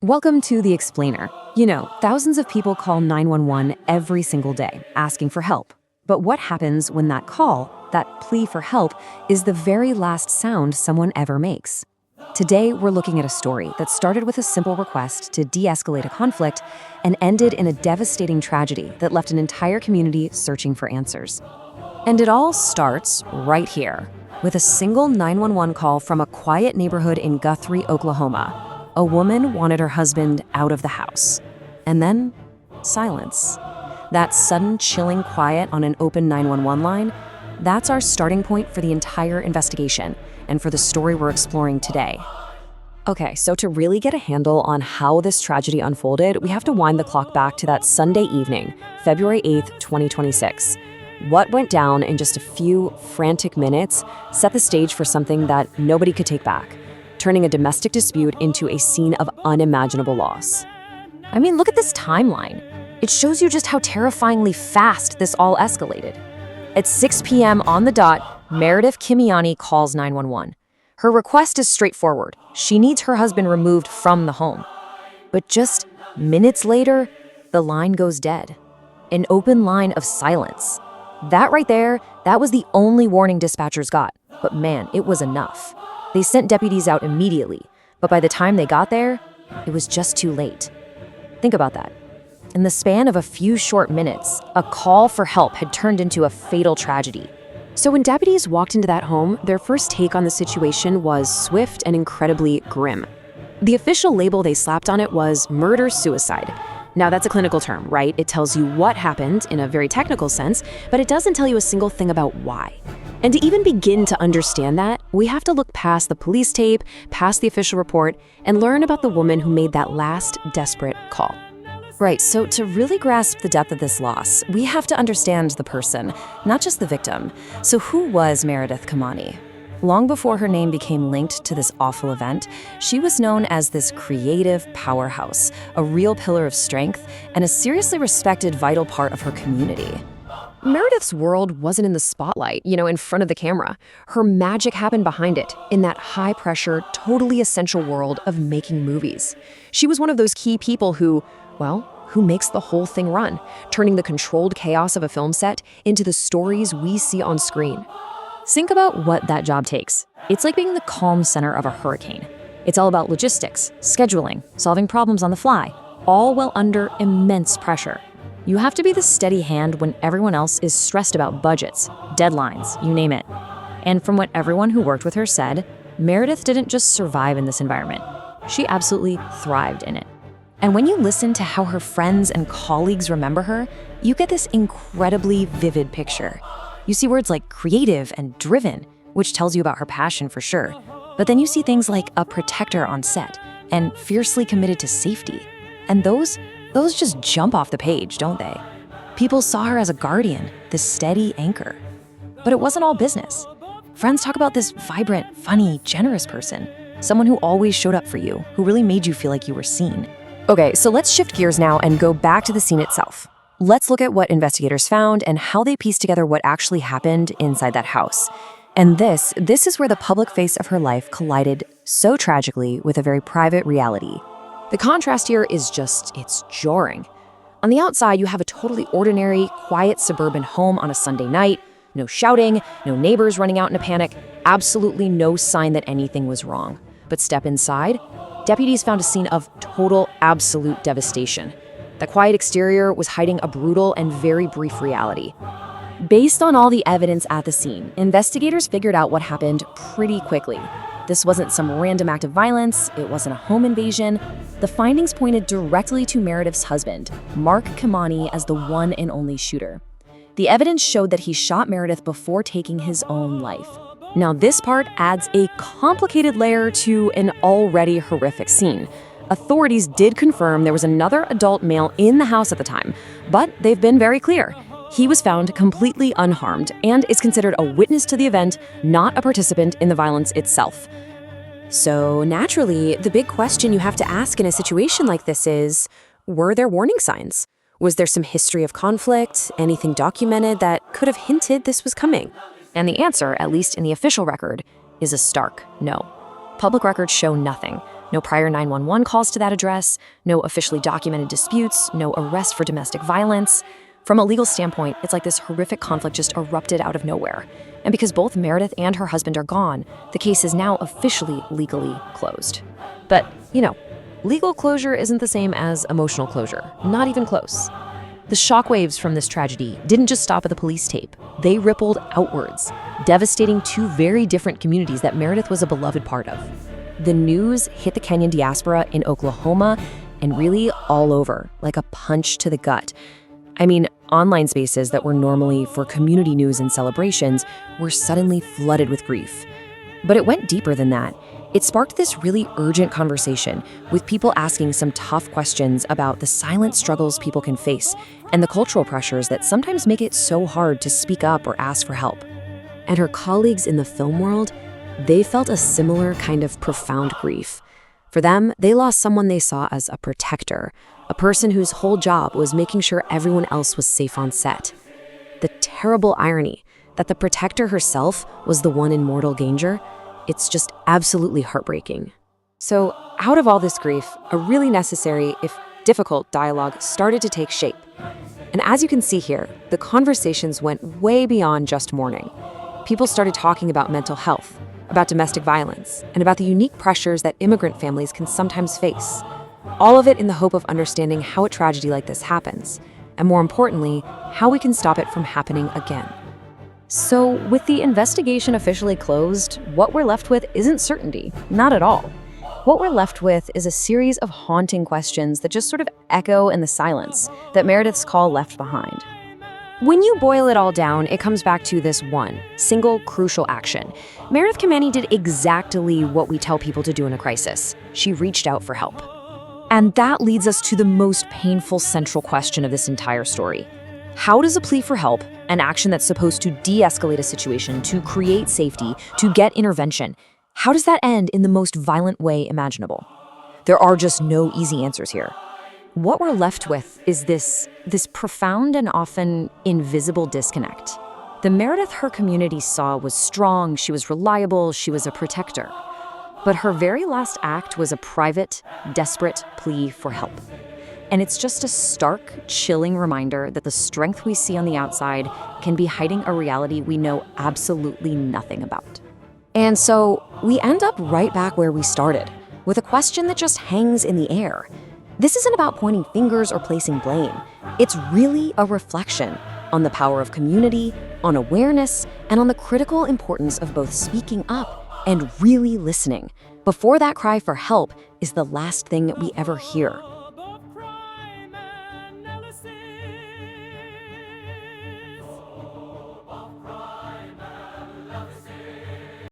Welcome to The Explainer. You know, thousands of people call 911 every single day, asking for help. But what happens when that call, that plea for help, is the very last sound someone ever makes? Today, we're looking at a story that started with a simple request to de-escalate a conflict and ended in a devastating tragedy that left an entire community searching for answers. And it all starts right here, with a single 911 call from a quiet neighborhood in Guthrie, Oklahoma. A woman wanted her husband out of the house. And then, silence. That sudden, chilling quiet on an open 911 line, that's our starting point for the entire investigation and for the story we're exploring today. Okay, so to really get a handle on how this tragedy unfolded, we have to wind the clock back to that Sunday evening, February 8th, 2026. What went down in just a few frantic minutes set the stage for something that nobody could take back, turning a domestic dispute into a scene of unimaginable loss. I mean, look at this timeline. It shows you just how terrifyingly fast this all escalated. At 6 p.m. on the dot, Meredith Kimmani calls 911. Her request is straightforward. She needs her husband removed from the home. But just minutes later, the line goes dead. An open line of silence. That right there, that was the only warning dispatchers got. But man, it was enough. They sent deputies out immediately, but by the time they got there, it was just too late. Think about that. In the span of a few short minutes, a call for help had turned into a fatal tragedy. So when deputies walked into that home, their first take on the situation was swift and incredibly grim. The official label they slapped on it was murder-suicide. Now that's a clinical term, right? It tells you what happened in a very technical sense, but it doesn't tell you a single thing about why. And to even begin to understand that, we have to look past the police tape, past the official report, and learn about the woman who made that last desperate call. Right, so to really grasp the depth of this loss, we have to understand the person, not just the victim. So who was Meredith Kimmani? Long before her name became linked to this awful event, she was known as this creative powerhouse, a real pillar of strength, and a seriously respected vital part of her community. Meredith's world wasn't in the spotlight, in front of the camera. Her magic happened behind it, in that high-pressure, totally essential world of making movies. She was one of those key people who makes the whole thing run, turning the controlled chaos of a film set into the stories we see on screen. Think about what that job takes. It's like being the calm center of a hurricane. It's all about logistics, scheduling, solving problems on the fly, all while under immense pressure. You have to be the steady hand when everyone else is stressed about budgets, deadlines, you name it. And from what everyone who worked with her said, Meredith didn't just survive in this environment. She absolutely thrived in it. And when you listen to how her friends and colleagues remember her, you get this incredibly vivid picture. You see words like creative and driven, which tells you about her passion for sure. But then you see things like a protector on set and fiercely committed to safety. And those just jump off the page, don't they? People saw her as a guardian, this steady anchor. But it wasn't all business. Friends talk about this vibrant, funny, generous person, someone who always showed up for you, who really made you feel like you were seen. Okay, so let's shift gears now and go back to the scene itself. Let's look at what investigators found and how they pieced together what actually happened inside that house. And this is where the public face of her life collided so tragically with a very private reality. The contrast here is it's jarring. On the outside, you have a totally ordinary, quiet suburban home on a Sunday night. No shouting, no neighbors running out in a panic, absolutely no sign that anything was wrong. But step inside, deputies found a scene of total, absolute devastation. The quiet exterior was hiding a brutal and very brief reality. Based on all the evidence at the scene, investigators figured out what happened pretty quickly. This wasn't some random act of violence, it wasn't a home invasion. The findings pointed directly to Meredith's husband, Mark Kimmani, as the one and only shooter. The evidence showed that he shot Meredith before taking his own life. Now this part adds a complicated layer to an already horrific scene. Authorities did confirm there was another adult male in the house at the time, but they've been very clear. He was found completely unharmed and is considered a witness to the event, not a participant in the violence itself. So naturally, the big question you have to ask in a situation like this is, were there warning signs? Was there some history of conflict, anything documented that could have hinted this was coming? And the answer, at least in the official record, is a stark no. Public records show nothing. No prior 911 calls to that address, no officially documented disputes, no arrest for domestic violence. From a legal standpoint, it's like this horrific conflict just erupted out of nowhere. And because both Meredith and her husband are gone, the case is now officially legally closed. But, legal closure isn't the same as emotional closure, not even close. The shockwaves from this tragedy didn't just stop at the police tape. They rippled outwards, devastating two very different communities that Meredith was a beloved part of. The news hit the Kenyan diaspora in Oklahoma and really all over, like a punch to the gut. Online spaces that were normally for community news and celebrations were suddenly flooded with grief. But it went deeper than that. It sparked this really urgent conversation with people asking some tough questions about the silent struggles people can face and the cultural pressures that sometimes make it so hard to speak up or ask for help. And her colleagues in the film world, they felt a similar kind of profound grief. For them, they lost someone they saw as a protector, a person whose whole job was making sure everyone else was safe on set. The terrible irony that the protector herself was the one in mortal danger, it's just absolutely heartbreaking. So, out of all this grief, a really necessary, if difficult, dialogue started to take shape. And as you can see here, the conversations went way beyond just mourning. People started talking about mental health, about domestic violence, and about the unique pressures that immigrant families can sometimes face. All of it in the hope of understanding how a tragedy like this happens, and more importantly, how we can stop it from happening again. So, with the investigation officially closed, what we're left with isn't certainty, not at all. What we're left with is a series of haunting questions that just sort of echo in the silence that Meredith's call left behind. When you boil it all down, it comes back to this one single crucial action. Meredith Kimmani did exactly what we tell people to do in a crisis. She reached out for help. And that leads us to the most painful central question of this entire story. How does a plea for help, an action that's supposed to de-escalate a situation, to create safety, to get intervention, how does that end in the most violent way imaginable? There are just no easy answers here. What we're left with is this profound and often invisible disconnect. The Meredith her community saw was strong, she was reliable, she was a protector. But her very last act was a private, desperate plea for help. And it's just a stark, chilling reminder that the strength we see on the outside can be hiding a reality we know absolutely nothing about. And so we end up right back where we started, with a question that just hangs in the air. This isn't about pointing fingers or placing blame. It's really a reflection on the power of community, on awareness, and on the critical importance of both speaking up and really listening before that cry for help is the last thing we ever hear.